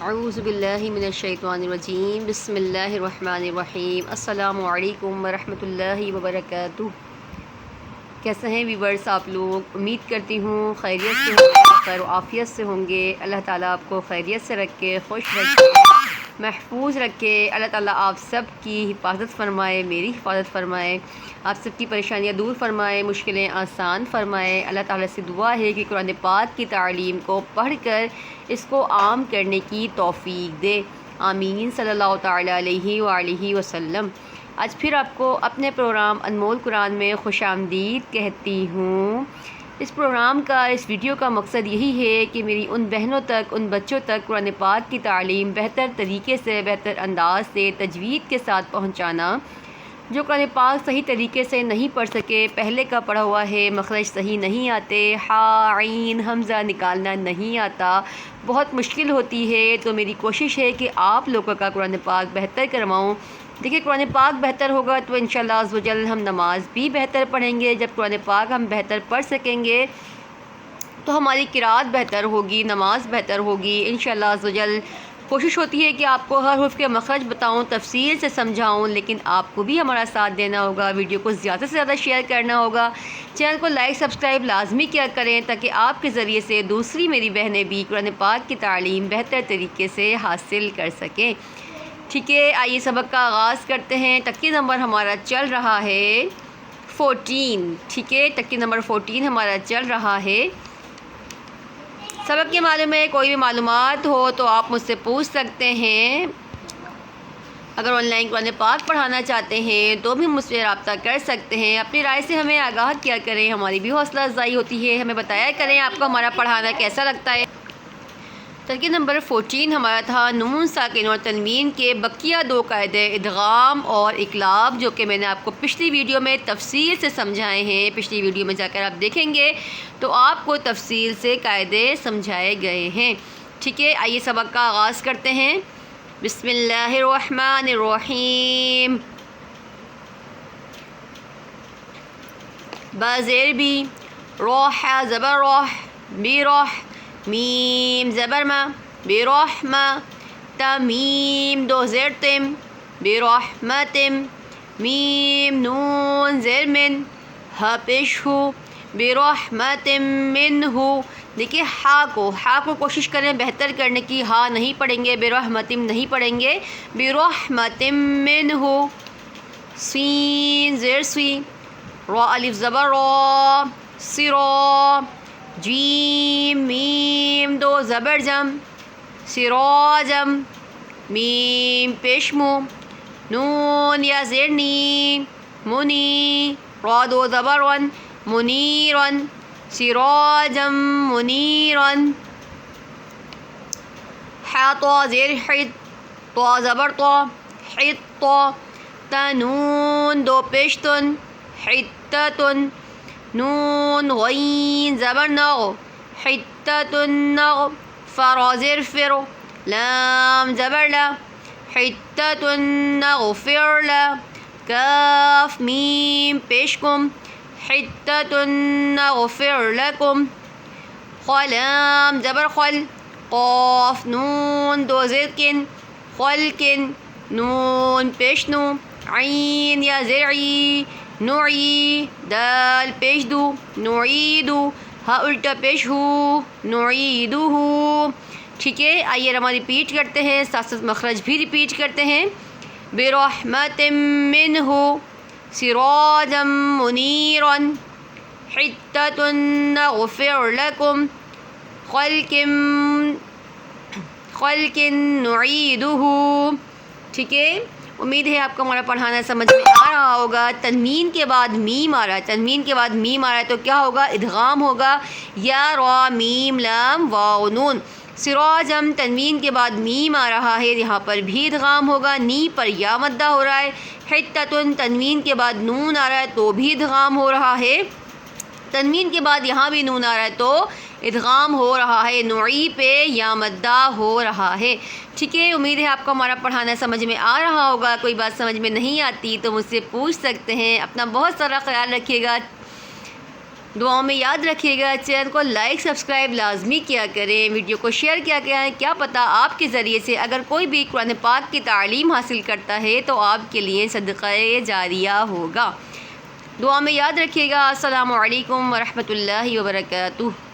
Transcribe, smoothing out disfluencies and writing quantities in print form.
اعوذ باللہ من الشیطان الرجیم بسم اللہ الرحمن الرحیم السلام علیکم ورحمۃ اللہ وبرکاتہ۔ کیسے ہیں ویورز آپ لوگ؟ امید کرتی ہوں خیریت سے ہوں گے، خیر و عافیت سے ہوں گے۔ اللہ تعالیٰ آپ کو خیریت سے رکھے، خوش رکھے، محفوظ رکھے۔ اللہ تعالیٰ آپ سب کی حفاظت فرمائے، میری حفاظت فرمائے، آپ سب کی پریشانیاں دور فرمائے، مشکلیں آسان فرمائے۔ اللہ تعالیٰ سے دعا ہے کہ قرآن پاک کی تعلیم کو پڑھ کر اس کو عام کرنے کی توفیق دے، آمین صلی اللہ تعالیٰ علیہ وآلہ وسلم۔ آج پھر آپ کو اپنے پروگرام انمول قرآن میں خوش آمدید کہتی ہوں۔ اس پروگرام کا، اس ویڈیو کا مقصد یہی ہے کہ میری ان بہنوں تک، ان بچوں تک قرآن پاک کی تعلیم بہتر طریقے سے، بہتر انداز سے، تجوید کے ساتھ پہنچانا۔ جو قرآن پاک صحیح طریقے سے نہیں پڑھ سکے، پہلے کا پڑھا ہوا ہے، مخرج صحیح نہیں آتے، ہا عین حمزہ نکالنا نہیں آتا، بہت مشکل ہوتی ہے، تو میری کوشش ہے کہ آپ لوگوں کا قرآن پاک بہتر کرواؤں۔ دیکھیں، قرآن پاک بہتر ہوگا تو انشاءاللہ عز و جل ہم نماز بھی بہتر پڑھیں گے۔ جب قرآن پاک ہم بہتر پڑھ سکیں گے تو ہماری قرات بہتر ہوگی، نماز بہتر ہوگی انشاءاللہ عز و جل۔ کوشش ہوتی ہے کہ آپ کو ہر حرف کے مخرج بتاؤں، تفصیل سے سمجھاؤں، لیکن آپ کو بھی ہمارا ساتھ دینا ہوگا، ویڈیو کو زیادہ سے زیادہ شیئر کرنا ہوگا، چینل کو لائک سبسکرائب لازمی کیا کریں تاکہ آپ کے ذریعے سے دوسری میری بہنیں بھی قرآن پاک کی تعلیم بہتر طریقے سے حاصل کر سکیں۔ ٹھیک ہے، آئیے سبق کا آغاز کرتے ہیں۔ تقریر نمبر ہمارا چل رہا ہے 14۔ ٹھیک ہے، تقریر نمبر 14 ہمارا چل رہا ہے۔ سبق کے بارے میں کوئی بھی معلومات ہو تو آپ مجھ سے پوچھ سکتے ہیں۔ اگر آن لائن قرآن پاک پڑھانا چاہتے ہیں تو بھی مجھ سے رابطہ کر سکتے ہیں۔ اپنی رائے سے ہمیں آگاہ کیا کریں، ہماری بھی حوصلہ افزائی ہوتی ہے، ہمیں بتایا کریں آپ کو ہمارا پڑھانا کیسا لگتا ہے۔ ترکیب نمبر 14 ہمارا تھا نون ساکن اور تنوین کے بقیہ دو قاعدے ادغام اور اقلاب، جو کہ میں نے آپ کو پچھلی ویڈیو میں تفصیل سے سمجھائے ہیں۔ پچھلی ویڈیو میں جا کر آپ دیکھیں گے تو آپ کو تفصیل سے قاعدے سمجھائے گئے ہیں۔ ٹھیک ہے، آئیے سبق کا آغاز کرتے ہیں۔ بسم اللہ الرحمن الرحیم۔ با زیر بی، روح زبر روح، بی روح، میم زبر ما، برحمہ، تمیم دو زیر تم، برحمتم، میم نون زیر من، ہا پیش ہو، برحمتم منہ۔ دیکھیے ہا کو کوشش کریں بہتر کرنے کی، ہا نہیں پڑھیں گے، برحمتم نہیں پڑھیں گے، برحمتم منہ۔ سین زیر سوی، را الف زبر را، سرا، جیم میم دو زبر جم، سراجم، میم پیشمو، نون یا زیر نی، منی، را دو زبر ون، منیرن، سراجم منیرن۔ حا زیر حد، طا زبر طا، حط، تنون دو پیشتن، حتتن، نون غین زبر نغ، حتتن نغ، فرا زیر فر، لام زبر لا، حتتن نغفر لا، کاف میم پیشکم، حتتن نغفر لکم، خلام زبر خل، قاف نون دو زیر کن، خلکن، نون پیشنو، عین یا زرعی، نعی، دال پیش دو، نعیدو، ہا الٹا پیش ہو، نعیدہو۔ ٹھیک ہے، آئیے رما ریپیٹ کرتے ہیں، ساتھ ساتھ مخرج بھی ریپیٹ کرتے ہیں۔ برحمت منہ، سراجا منیرا، حتۃ نغفر لکم، خلق نعیدہ۔ ٹھیک ہے، امید ہے آپ کو ہمارا پڑھانا سمجھ میں آ رہا ہوگا۔ تنوین کے بعد میم آ رہا ہے، تنوین کے بعد میم آ رہا ہے تو کیا ہوگا؟ ادغام ہوگا، یا را میم لام واو نون۔ سراجم تنوین کے بعد میم آ رہا ہے، یہاں پر بھی ادغام ہوگا، نی پر یا مدہ ہو رہا ہے۔ حتتن تنوین کے بعد نون آ رہا ہے تو بھی ادغام ہو رہا ہے، تنوین کے بعد یہاں بھی نون آ رہا ہے تو ادغام ہو رہا ہے، نعی پہ یا مدہ ہو رہا ہے۔ ٹھیک ہے، امید ہے آپ کو ہمارا پڑھانا سمجھ میں آ رہا ہوگا۔ کوئی بات سمجھ میں نہیں آتی تو مجھ سے پوچھ سکتے ہیں۔ اپنا بہت سارا خیال رکھیے گا۔ دعاؤں میں یاد رکھیے گا، چینل کو لائک سبسکرائب لازمی کیا کریں، ویڈیو کو شیئر کیا کریں، کیا پتہ آپ کے ذریعے سے اگر کوئی بھی قرآن پاک کی تعلیم حاصل کرتا ہے تو آپ کے لیے صدقہ جاریہ ہوگا۔ دعا میں یاد رکھیے گا۔ السلام علیکم ورحمۃ اللہ وبرکاتہ۔